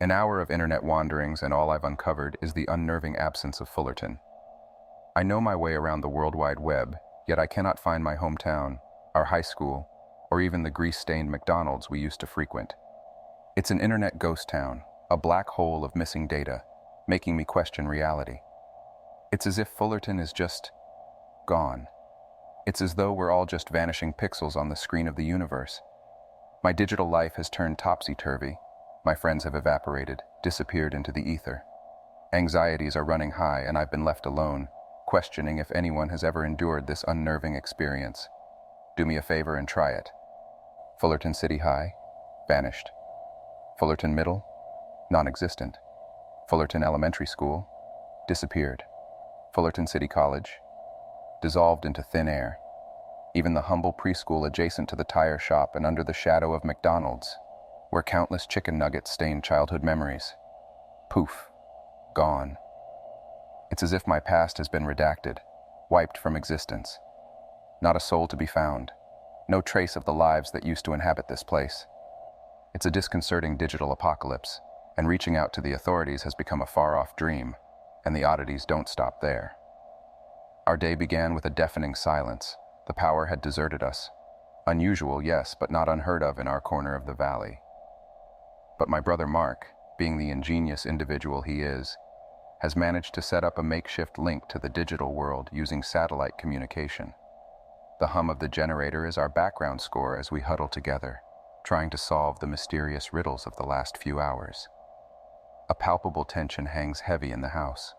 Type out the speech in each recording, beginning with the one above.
An hour of internet wanderings and all I've uncovered is the unnerving absence of Fullerton. I know my way around the World Wide Web, yet I cannot find my hometown, our high school, or even the grease-stained McDonald's we used to frequent. It's an internet ghost town, a black hole of missing data, making me question reality. It's as if Fullerton is just gone. It's as though we're all just vanishing pixels on the screen of the universe. My digital life has turned topsy-turvy. My friends have evaporated, disappeared into the ether. Anxieties are running high, and I've been left alone, questioning if anyone has ever endured this unnerving experience. Do me a favor and try it. Fullerton City High, vanished. Fullerton Middle, non-existent. Fullerton Elementary School, disappeared. Fullerton City College, dissolved into thin air. Even the humble preschool adjacent to the tire shop and under the shadow of McDonald's, where countless chicken nuggets stained childhood memories. Poof, gone. It's as if my past has been redacted, wiped from existence. Not a soul to be found, no trace of the lives that used to inhabit this place. It's a disconcerting digital apocalypse, and reaching out to the authorities has become a far-off dream, and the oddities don't stop there. Our day began with a deafening silence. The power had deserted us. Unusual, yes, but not unheard of in our corner of the valley. But my brother Mark, being the ingenious individual he is, has managed to set up a makeshift link to the digital world using satellite communication. The hum of the generator is our background score as we huddle together, trying to solve the mysterious riddles of the last few hours. A palpable tension hangs heavy in the house.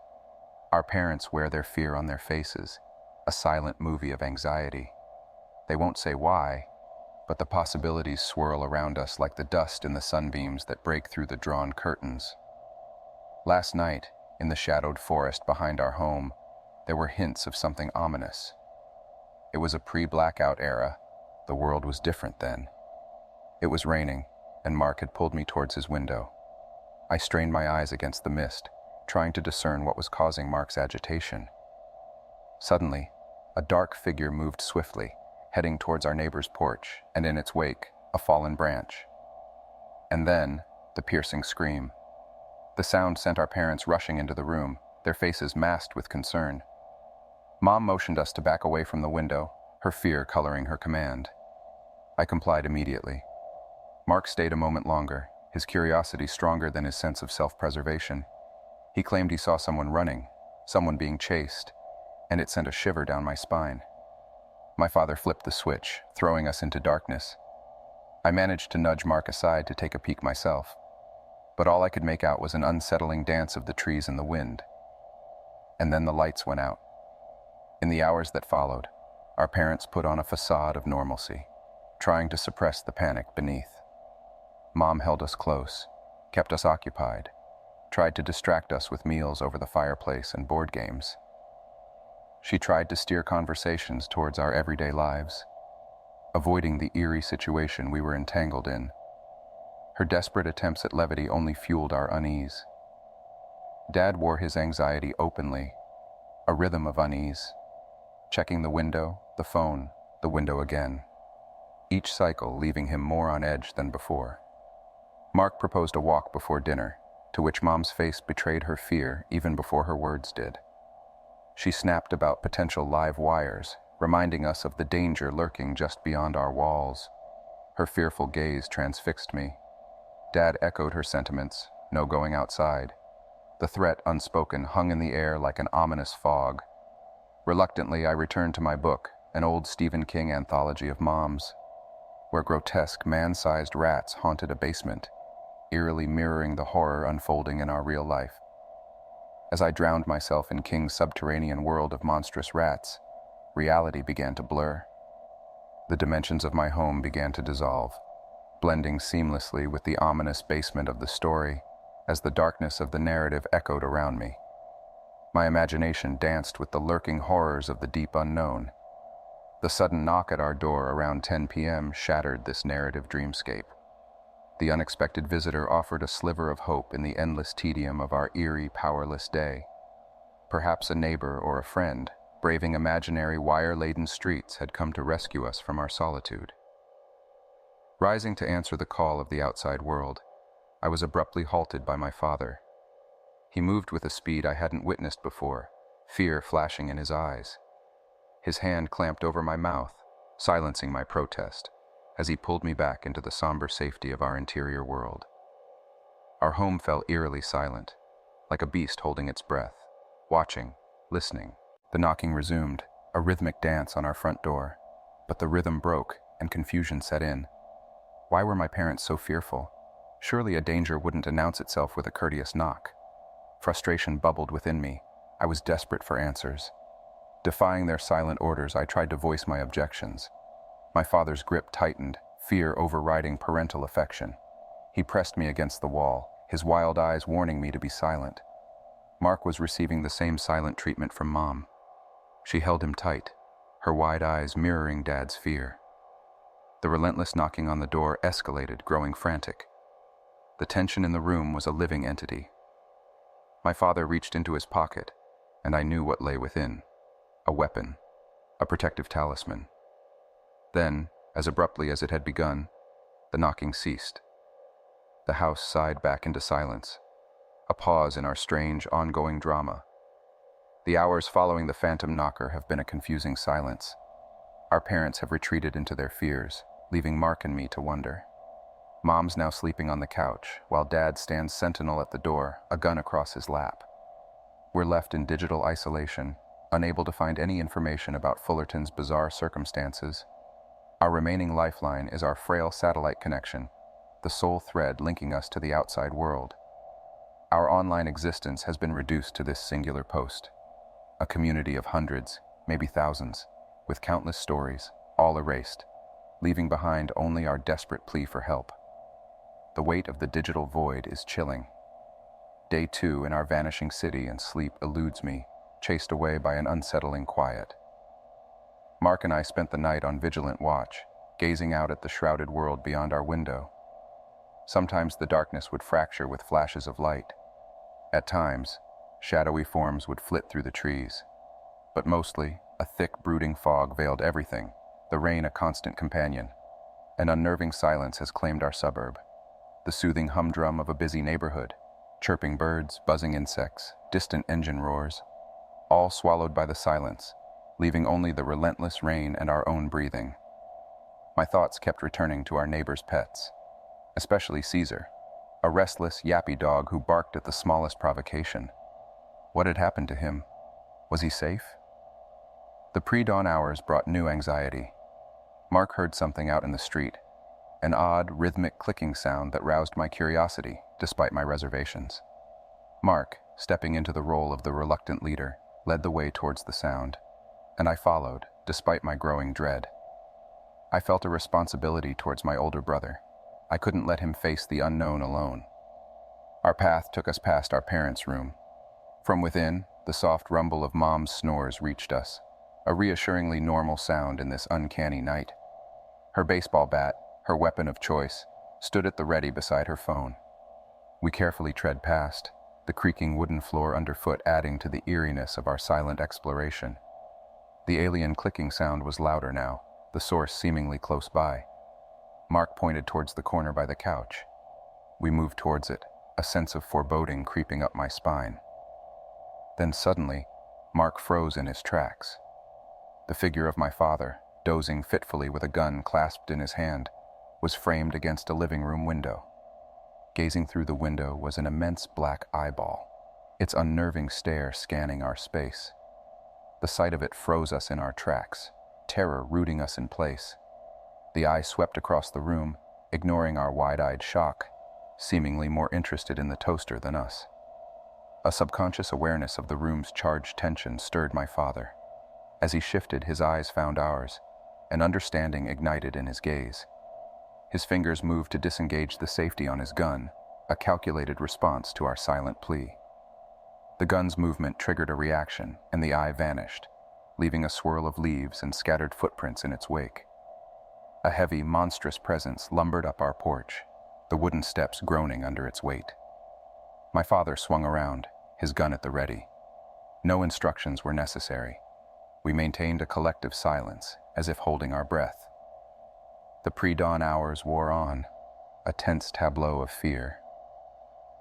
Our parents wear their fear on their faces, a silent movie of anxiety. They won't say why, but the possibilities swirl around us like the dust in the sunbeams that break through the drawn curtains. Last night, in the shadowed forest behind our home, there were hints of something ominous. It was a pre-blackout era. The world was different then. It was raining, and Mark had pulled me towards his window. I strained my eyes against the mist, trying to discern what was causing Mark's agitation. Suddenly, a dark figure moved swiftly, heading towards our neighbor's porch, and in its wake, a fallen branch. And then, the piercing scream. The sound sent our parents rushing into the room, their faces masked with concern. Mom motioned us to back away from the window, her fear coloring her command. I complied immediately. Mark stayed a moment longer, his curiosity stronger than his sense of self-preservation. He claimed he saw someone running, someone being chased, and it sent a shiver down my spine. My father flipped the switch, throwing us into darkness. I managed to nudge Mark aside to take a peek myself, but all I could make out was an unsettling dance of the trees in the wind. And then the lights went out. In the hours that followed, our parents put on a facade of normalcy, trying to suppress the panic beneath. Mom held us close, kept us occupied, tried to distract us with meals over the fireplace and board games. She tried to steer conversations towards our everyday lives, avoiding the eerie situation we were entangled in. Her desperate attempts at levity only fueled our unease. Dad wore his anxiety openly, a rhythm of unease, checking the window, the phone, the window again, each cycle leaving him more on edge than before. Mark proposed a walk before dinner, to which Mom's face betrayed her fear even before her words did. She snapped about potential live wires, reminding us of the danger lurking just beyond our walls. Her fearful gaze transfixed me. Dad echoed her sentiments, no going outside. The threat, unspoken, hung in the air like an ominous fog. Reluctantly, I returned to my book, an old Stephen King anthology of moms, where grotesque, man-sized rats haunted a basement, eerily mirroring the horror unfolding in our real life. As I drowned myself in King's subterranean world of monstrous rats, reality began to blur. The dimensions of my home began to dissolve, blending seamlessly with the ominous basement of the story as the darkness of the narrative echoed around me. My imagination danced with the lurking horrors of the deep unknown. The sudden knock at our door around 10 p.m. shattered this narrative dreamscape. The unexpected visitor offered a sliver of hope in the endless tedium of our eerie, powerless day. Perhaps a neighbor or a friend, braving imaginary wire-laden streets, had come to rescue us from our solitude. Rising to answer the call of the outside world, I was abruptly halted by my father. He moved with a speed I hadn't witnessed before, fear flashing in his eyes. His hand clamped over my mouth, silencing my protest, as he pulled me back into the somber safety of our interior world. Our home fell eerily silent, like a beast holding its breath, watching, listening. The knocking resumed, a rhythmic dance on our front door, but the rhythm broke and confusion set in. Why were my parents so fearful? Surely a danger wouldn't announce itself with a courteous knock. Frustration bubbled within me. I was desperate for answers. Defying their silent orders, I tried to voice my objections. My father's grip tightened, fear overriding parental affection. He pressed me against the wall, his wild eyes warning me to be silent. Mark was receiving the same silent treatment from Mom. She held him tight, her wide eyes mirroring Dad's fear. The relentless knocking on the door escalated, growing frantic. The tension in the room was a living entity. My father reached into his pocket, and I knew what lay within. A weapon, a protective talisman. Then, as abruptly as it had begun, the knocking ceased. The house sighed back into silence, a pause in our strange, ongoing drama. The hours following the phantom knocker have been a confusing silence. Our parents have retreated into their fears, leaving Mark and me to wonder. Mom's now sleeping on the couch, while Dad stands sentinel at the door, a gun across his lap. We're left in digital isolation, unable to find any information about Fullerton's bizarre circumstances. Our remaining lifeline is our frail satellite connection, the sole thread linking us to the outside world. Our online existence has been reduced to this singular post, a community of hundreds, maybe thousands, with countless stories, all erased, leaving behind only our desperate plea for help. The weight of the digital void is chilling. Day 2 in our vanishing city and sleep eludes me, chased away by an unsettling quiet. Mark and I spent the night on vigilant watch, gazing out at the shrouded world beyond our window. Sometimes the darkness would fracture with flashes of light. At times, shadowy forms would flit through the trees. But mostly, a thick, brooding fog veiled everything, the rain a constant companion. An unnerving silence has claimed our suburb. The soothing humdrum of a busy neighborhood, chirping birds, buzzing insects, distant engine roars, all swallowed by the silence, leaving only the relentless rain and our own breathing. My thoughts kept returning to our neighbors' pets, especially Caesar, a restless, yappy dog who barked at the smallest provocation. What had happened to him? Was he safe? The pre-dawn hours brought new anxiety. Mark heard something out in the street, an odd, rhythmic clicking sound that roused my curiosity, despite my reservations. Mark, stepping into the role of the reluctant leader, led the way towards the sound, and I followed, despite my growing dread. I felt a responsibility towards my older brother. I couldn't let him face the unknown alone. Our path took us past our parents' room. From within, the soft rumble of Mom's snores reached us, a reassuringly normal sound in this uncanny night. Her baseball bat, her weapon of choice, stood at the ready beside her phone. We carefully tread past, the creaking wooden floor underfoot adding to the eeriness of our silent exploration. The alien clicking sound was louder now, the source seemingly close by. Mark pointed towards the corner by the couch. We moved towards it, a sense of foreboding creeping up my spine. Then suddenly, Mark froze in his tracks. The figure of my father, dozing fitfully with a gun clasped in his hand, was framed against a living room window. Gazing through the window was an immense black eyeball, its unnerving stare scanning our space. The sight of it froze us in our tracks, terror rooting us in place. The eye swept across the room, ignoring our wide-eyed shock, seemingly more interested in the toaster than us. A subconscious awareness of the room's charged tension stirred my father. As he shifted, his eyes found ours, an understanding ignited in his gaze. His fingers moved to disengage the safety on his gun, a calculated response to our silent plea. The gun's movement triggered a reaction, and the eye vanished, leaving a swirl of leaves and scattered footprints in its wake. A heavy, monstrous presence lumbered up our porch, the wooden steps groaning under its weight. My father swung around, his gun at the ready. No instructions were necessary. We maintained a collective silence, as if holding our breath. The pre-dawn hours wore on, a tense tableau of fear.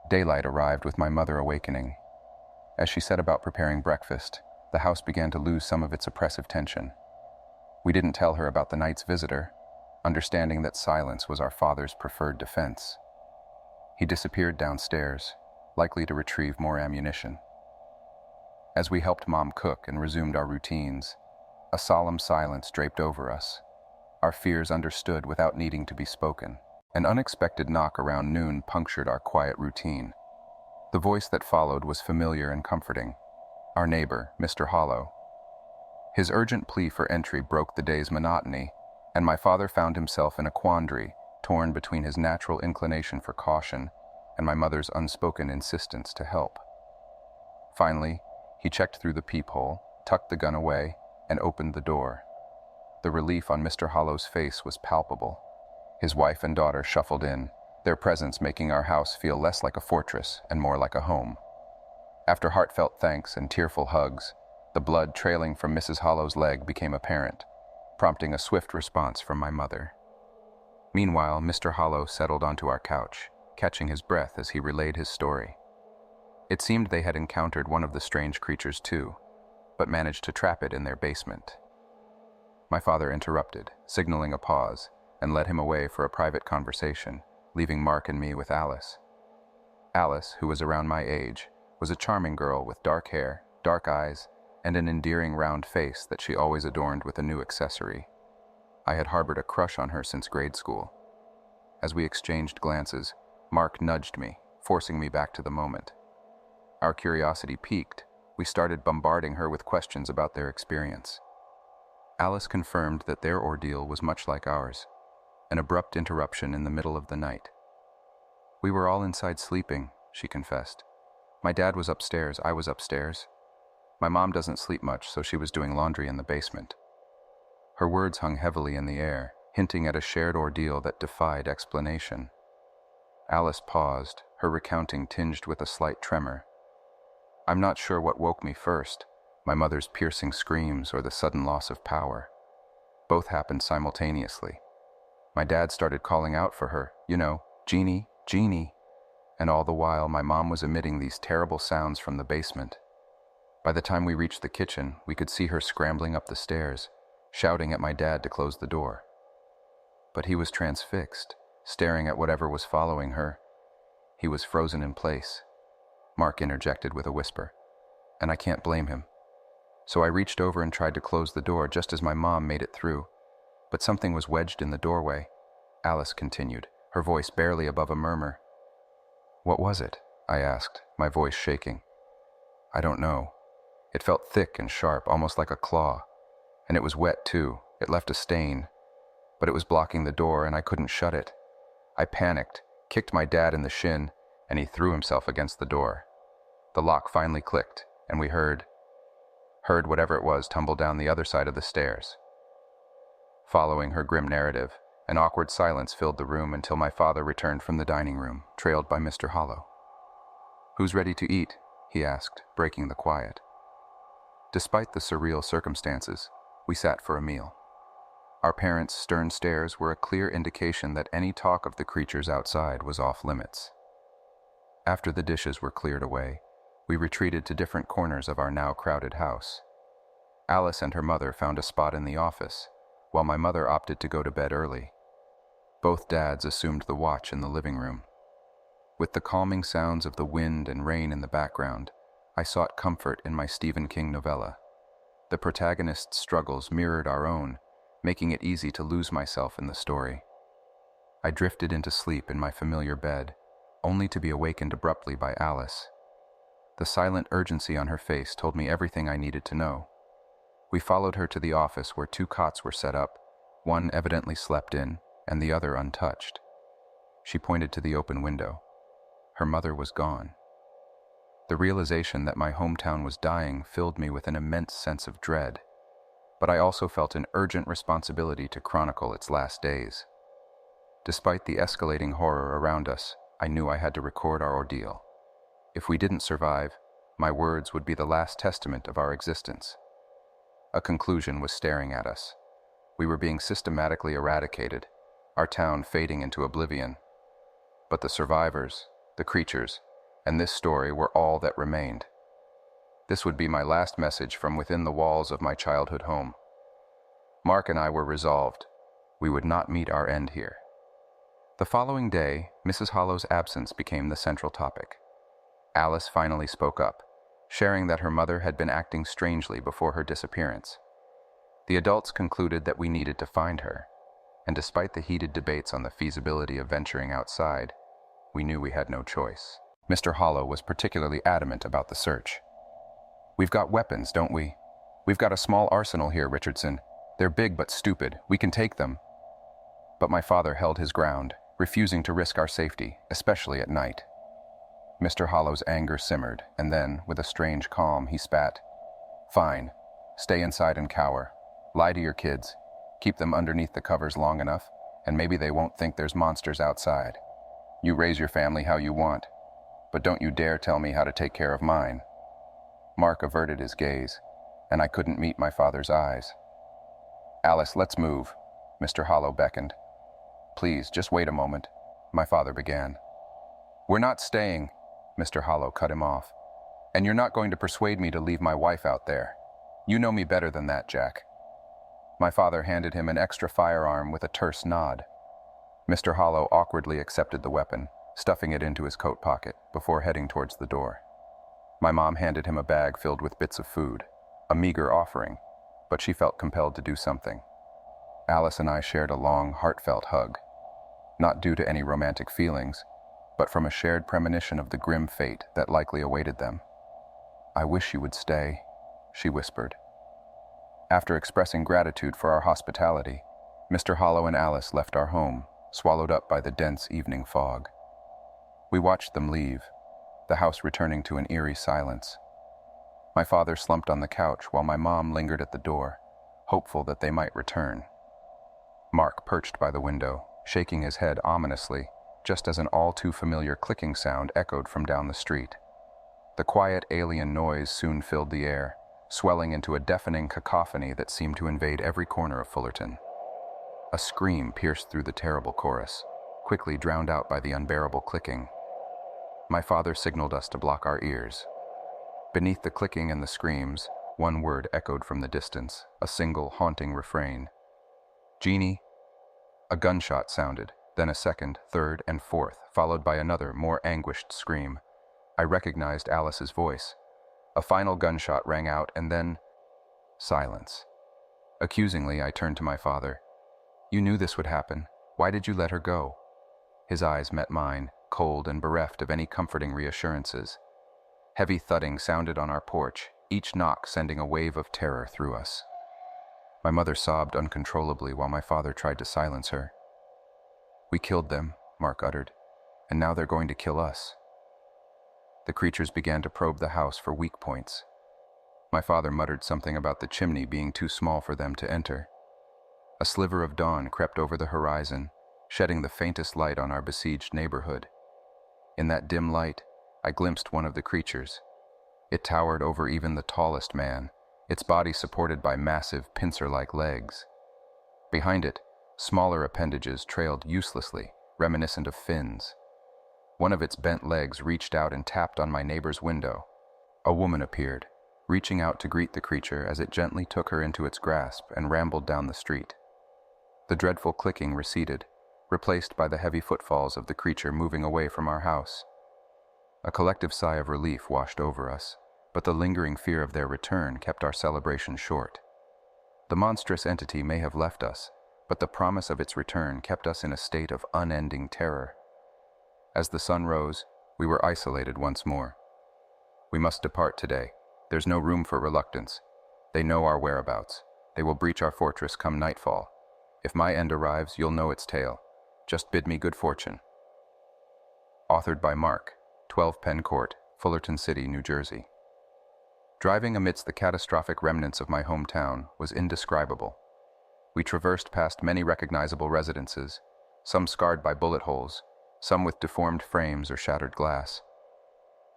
Daylight arrived with my mother awakening. As she set about preparing breakfast, the house began to lose some of its oppressive tension. We didn't tell her about the night's visitor, understanding that silence was our father's preferred defense. He disappeared downstairs, likely to retrieve more ammunition. As we helped Mom cook and resumed our routines, a solemn silence draped over us, our fears understood without needing to be spoken. An unexpected knock around noon punctured our quiet routine. The voice that followed was familiar and comforting. Our neighbor, Mr. Hollow. His urgent plea for entry broke the day's monotony, and my father found himself in a quandary, torn between his natural inclination for caution and my mother's unspoken insistence to help. Finally, he checked through the peephole, tucked the gun away, and opened the door. The relief on Mr. Hollow's face was palpable. His wife and daughter shuffled in, their presence making our house feel less like a fortress and more like a home. After heartfelt thanks and tearful hugs, the blood trailing from Mrs. Hollow's leg became apparent, prompting a swift response from my mother. Meanwhile, Mr. Hollow settled onto our couch, catching his breath as he relayed his story. It seemed they had encountered one of the strange creatures too, but managed to trap it in their basement. My father interrupted, signaling a pause, and led him away for a private conversation, leaving Mark and me with Alice. Alice, who was around my age, was a charming girl with dark hair, dark eyes, and an endearing round face that she always adorned with a new accessory. I had harbored a crush on her since grade school. As we exchanged glances, Mark nudged me, forcing me back to the moment. Our curiosity piqued. We started bombarding her with questions about their experience. Alice confirmed that their ordeal was much like ours, an abrupt interruption in the middle of the night. We were all inside sleeping, she confessed. My dad was upstairs, I was upstairs. My mom doesn't sleep much, so she was doing laundry in the basement. Her words hung heavily in the air, hinting at a shared ordeal that defied explanation. Alice paused, her recounting tinged with a slight tremor. I'm not sure what woke me first, my mother's piercing screams or the sudden loss of power. Both happened simultaneously. My dad started calling out for her, Jeannie, Jeannie, and all the while my mom was emitting these terrible sounds from the basement. By the time we reached the kitchen, we could see her scrambling up the stairs, shouting at my dad to close the door. But he was transfixed, staring at whatever was following her. He was frozen in place. Mark interjected with a whisper, and I can't blame him. So I reached over and tried to close the door just as my mom made it through. But something was wedged in the doorway, Alice continued, her voice barely above a murmur. What was it? I asked, my voice shaking. I don't know. It felt thick and sharp, almost like a claw. And it was wet too. It left a stain. But it was blocking the door and I couldn't shut it. I panicked, kicked my dad in the shin, and he threw himself against the door. The lock finally clicked, and we heard whatever it was tumble down the other side of the stairs. Following her grim narrative, an awkward silence filled the room until my father returned from the dining room, trailed by Mr. Hollow. Who's ready to eat? He asked, breaking the quiet. Despite the surreal circumstances, we sat for a meal. Our parents' stern stares were a clear indication that any talk of the creatures outside was off limits. After the dishes were cleared away, we retreated to different corners of our now crowded house. Alice and her mother found a spot in the office, while my mother opted to go to bed early. Both dads assumed the watch in the living room. With the calming sounds of the wind and rain in the background, I sought comfort in my Stephen King novella. The protagonist's struggles mirrored our own, making it easy to lose myself in the story. I drifted into sleep in my familiar bed, only to be awakened abruptly by Alice. The silent urgency on her face told me everything I needed to know. We followed her to the office where 2 cots were set up, one evidently slept in, and the other untouched. She pointed to the open window. Her mother was gone. The realization that my hometown was dying filled me with an immense sense of dread, but I also felt an urgent responsibility to chronicle its last days. Despite the escalating horror around us, I knew I had to record our ordeal. If we didn't survive, my words would be the last testament of our existence. A conclusion was staring at us. We were being systematically eradicated, our town fading into oblivion. But the survivors, the creatures, and this story were all that remained. This would be my last message from within the walls of my childhood home. Mark and I were resolved. We would not meet our end here. The following day, Mrs. Hollow's absence became the central topic. Alice finally spoke up, sharing that her mother had been acting strangely before her disappearance. The adults concluded that we needed to find her, and despite the heated debates on the feasibility of venturing outside, we knew we had no choice. Mr. Hollow was particularly adamant about the search. "We've got weapons, don't we? We've got a small arsenal here, Richardson. They're big but stupid. We can take them." But my father held his ground, refusing to risk our safety, especially at night. Mr. Hollow's anger simmered, and then, with a strange calm, he spat. "Fine. Stay inside and cower. Lie to your kids. Keep them underneath the covers long enough, and maybe they won't think there's monsters outside. You raise your family how you want, but don't you dare tell me how to take care of mine." Mark averted his gaze, and I couldn't meet my father's eyes. "Alice, let's move," Mr. Hollow beckoned. "Please, just wait a moment," my father began. "We're not staying," Mr. Hollow cut him off. "And you're not going to persuade me to leave my wife out there. You know me better than that, Jack." My father handed him an extra firearm with a terse nod. Mr. Hollow awkwardly accepted the weapon, stuffing it into his coat pocket, before heading towards the door. My mom handed him a bag filled with bits of food, a meager offering, but she felt compelled to do something. Alice and I shared a long, heartfelt hug, not due to any romantic feelings, but from a shared premonition of the grim fate that likely awaited them. "I wish you would stay," she whispered. After expressing gratitude for our hospitality, Mr. Hollow and Alice left our home, swallowed up by the dense evening fog. We watched them leave, the house returning to an eerie silence. My father slumped on the couch while my mom lingered at the door, hopeful that they might return. Mark perched by the window, shaking his head ominously, just as an all-too-familiar clicking sound echoed from down the street. The quiet alien noise soon filled the air, swelling into a deafening cacophony that seemed to invade every corner of Fullerton. A scream pierced through the terrible chorus, quickly drowned out by the unbearable clicking. My father signaled us to block our ears. Beneath the clicking and the screams, one word echoed from the distance, a single, haunting refrain. "Jeannie." A gunshot sounded, then a second, third, and fourth, followed by another, more anguished scream. I recognized Alice's voice. A final gunshot rang out, and then silence. Accusingly, I turned to my father. "You knew this would happen. Why did you let her go?" His eyes met mine, cold and bereft of any comforting reassurances. Heavy thudding sounded on our porch, each knock sending a wave of terror through us. My mother sobbed uncontrollably while my father tried to silence her. "We killed them," Mark uttered, "and now they're going to kill us." The creatures began to probe the house for weak points. My father muttered something about the chimney being too small for them to enter. A sliver of dawn crept over the horizon, shedding the faintest light on our besieged neighborhood. In that dim light, I glimpsed one of the creatures. It towered over even the tallest man, its body supported by massive, pincer-like legs. Behind it, smaller appendages trailed uselessly, reminiscent of fins. One of its bent legs reached out and tapped on my neighbor's window. A woman appeared, reaching out to greet the creature as it gently took her into its grasp and rambled down the street. The dreadful clicking receded, replaced by the heavy footfalls of the creature moving away from our house. A collective sigh of relief washed over us, but the lingering fear of their return kept our celebration short. The monstrous entity may have left us, but the promise of its return kept us in a state of unending terror. As the sun rose, we were isolated once more. "We must depart today. There's no room for reluctance. They know our whereabouts. They will breach our fortress come nightfall. If my end arrives, you'll know its tale. Just bid me good fortune." Authored by Mark, 12 Penn Court, Fullerton City, New Jersey. Driving amidst the catastrophic remnants of my hometown was indescribable. We traversed past many recognizable residences, some scarred by bullet holes, some with deformed frames or shattered glass.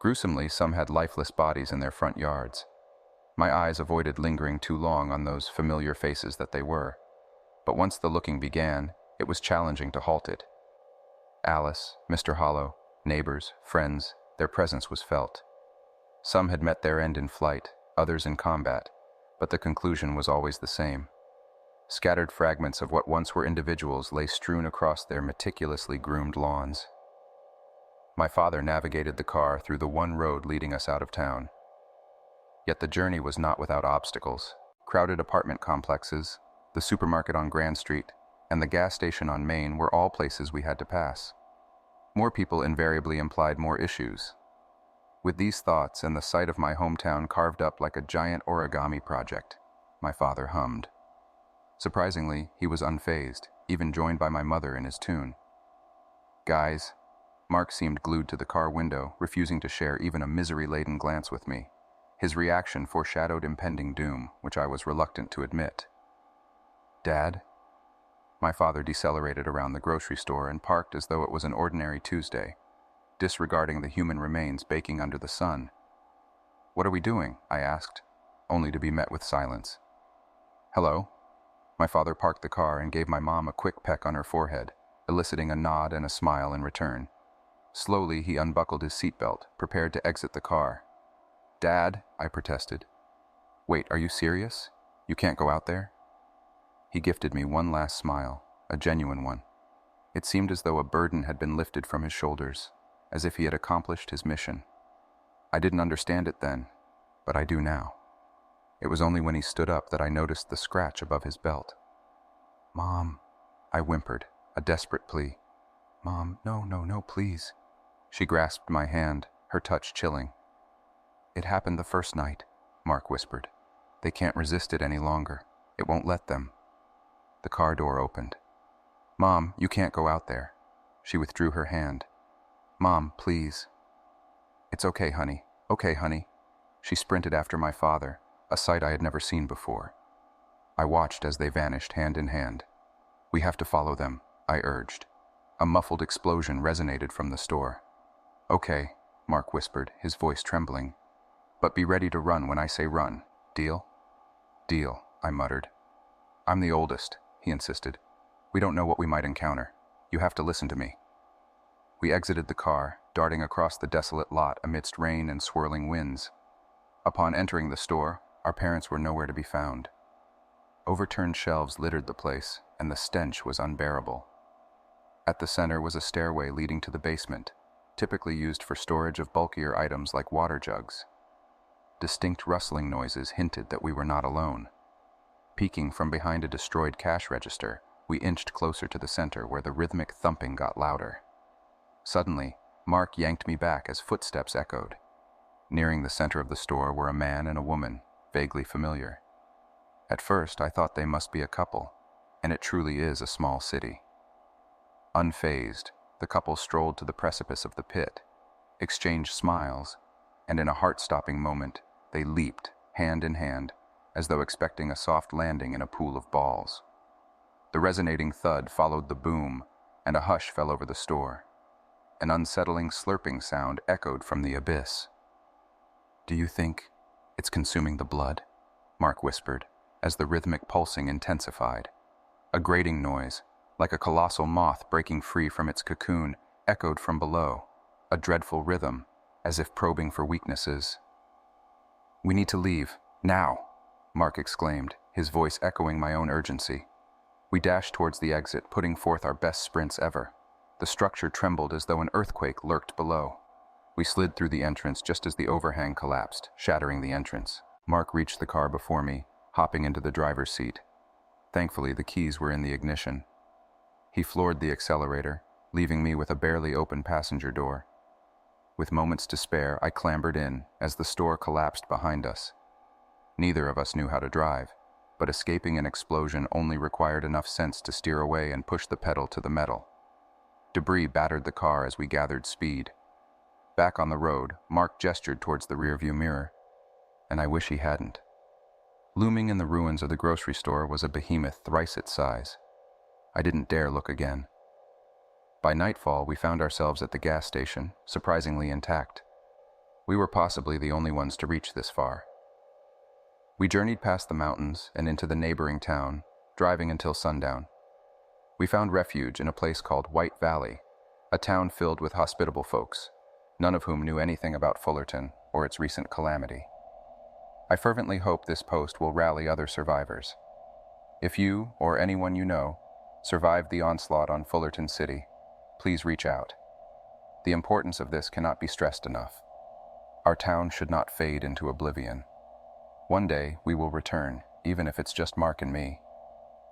Gruesomely, some had lifeless bodies in their front yards. My eyes avoided lingering too long on those familiar faces that they were, but once the looking began, it was challenging to halt it. Alice, Mr. Hollow, neighbors, friends, Their presence was felt. Some had met their end in flight, others in combat, but the conclusion was always the same. Scattered fragments of what once were individuals lay strewn across their meticulously groomed lawns. My father navigated the car through the one road leading us out of town. Yet the journey was not without obstacles. Crowded apartment complexes, the supermarket on Grand Street, and the gas station on Main were all places we had to pass. More people invariably implied more issues. With these thoughts and the sight of my hometown carved up like a giant origami project, my father hummed. Surprisingly, he was unfazed, even joined by my mother in his tune. "Guys," Mark seemed glued to the car window, refusing to share even a misery-laden glance with me. His reaction foreshadowed impending doom, which I was reluctant to admit. "Dad?" My father decelerated around the grocery store and parked as though it was an ordinary Tuesday, disregarding the human remains baking under the sun. "What are we doing?" I asked, only to be met with silence. "Hello?" My father parked the car and gave my mom a quick peck on her forehead, eliciting a nod and a smile in return. Slowly, he unbuckled his seatbelt, prepared to exit the car. "Dad," I protested. "Wait, are you serious? You can't go out there?" He gifted me one last smile, a genuine one. It seemed as though a burden had been lifted from his shoulders, as if he had accomplished his mission. I didn't understand it then, but I do now. It was only when he stood up that I noticed the scratch above his belt. "Mom," I whimpered, a desperate plea. "Mom, no, please." She grasped my hand, her touch chilling. "It happened the first night," Mark whispered. "They can't resist it any longer. It won't let them." The car door opened. "Mom, you can't go out there." She withdrew her hand. "Mom, please." "It's okay, honey. Okay, honey." She sprinted after my father, a sight I had never seen before. I watched as they vanished hand in hand. "We have to follow them," I urged. A muffled explosion resonated from the store. "Okay," Mark whispered, his voice trembling. "But be ready to run when I say run. Deal?" "Deal," I muttered. "I'm the oldest," he insisted. "We don't know what we might encounter. You have to listen to me." We exited the car, darting across the desolate lot amidst rain and swirling winds. Upon entering the store, our parents were nowhere to be found. Overturned shelves littered the place, and the stench was unbearable. At the center was a stairway leading to the basement, typically used for storage of bulkier items like water jugs. Distinct rustling noises hinted that we were not alone. Peeking from behind a destroyed cash register, we inched closer to the center where the rhythmic thumping got louder. Suddenly, Mark yanked me back as footsteps echoed. Nearing the center of the store were a man and a woman, vaguely familiar. At first, I thought they must be a couple, and it truly is a small city. Unfazed, the couple strolled to the precipice of the pit, exchanged smiles, and in a heart-stopping moment, they leaped, hand in hand, as though expecting a soft landing in a pool of balls. The resonating thud followed the boom, and a hush fell over the store. An unsettling slurping sound echoed from the abyss. "Do you think it's consuming the blood?" Mark whispered, as the rhythmic pulsing intensified. A grating noise, like a colossal moth breaking free from its cocoon, echoed from below, a dreadful rhythm, as if probing for weaknesses. "We need to leave, now!" Mark exclaimed, his voice echoing my own urgency. We dashed towards the exit, putting forth our best sprints ever. The structure trembled as though an earthquake lurked below. We slid through the entrance just as the overhang collapsed, shattering the entrance. Mark reached the car before me, hopping into the driver's seat. Thankfully, the keys were in the ignition. He floored the accelerator, leaving me with a barely open passenger door. With moments to spare, I clambered in as the store collapsed behind us. Neither of us knew how to drive, but escaping an explosion only required enough sense to steer away and push the pedal to the metal. Debris battered the car as we gathered speed. Back on the road, Mark gestured towards the rearview mirror, and I wish he hadn't. Looming in the ruins of the grocery store was a behemoth thrice its size. I didn't dare look again. By nightfall, we found ourselves at the gas station, surprisingly intact. We were possibly the only ones to reach this far. We journeyed past the mountains and into the neighboring town, driving until sundown. We found refuge in a place called White Valley, a town filled with hospitable folks. none of whom knew anything about Fullerton or its recent calamity. I fervently hope this post will rally other survivors. If you, or anyone you know, survived the onslaught on Fullerton City, please reach out. The importance of this cannot be stressed enough. Our town should not fade into oblivion. One day, we will return, even if it's just Mark and me.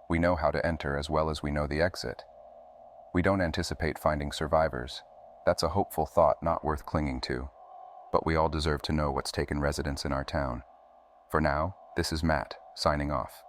We know how to enter as well as we know the exit. We don't anticipate finding survivors. That's a hopeful thought not worth clinging to. But we all deserve to know what's taken residence in our town. For now, this is Matt, signing off.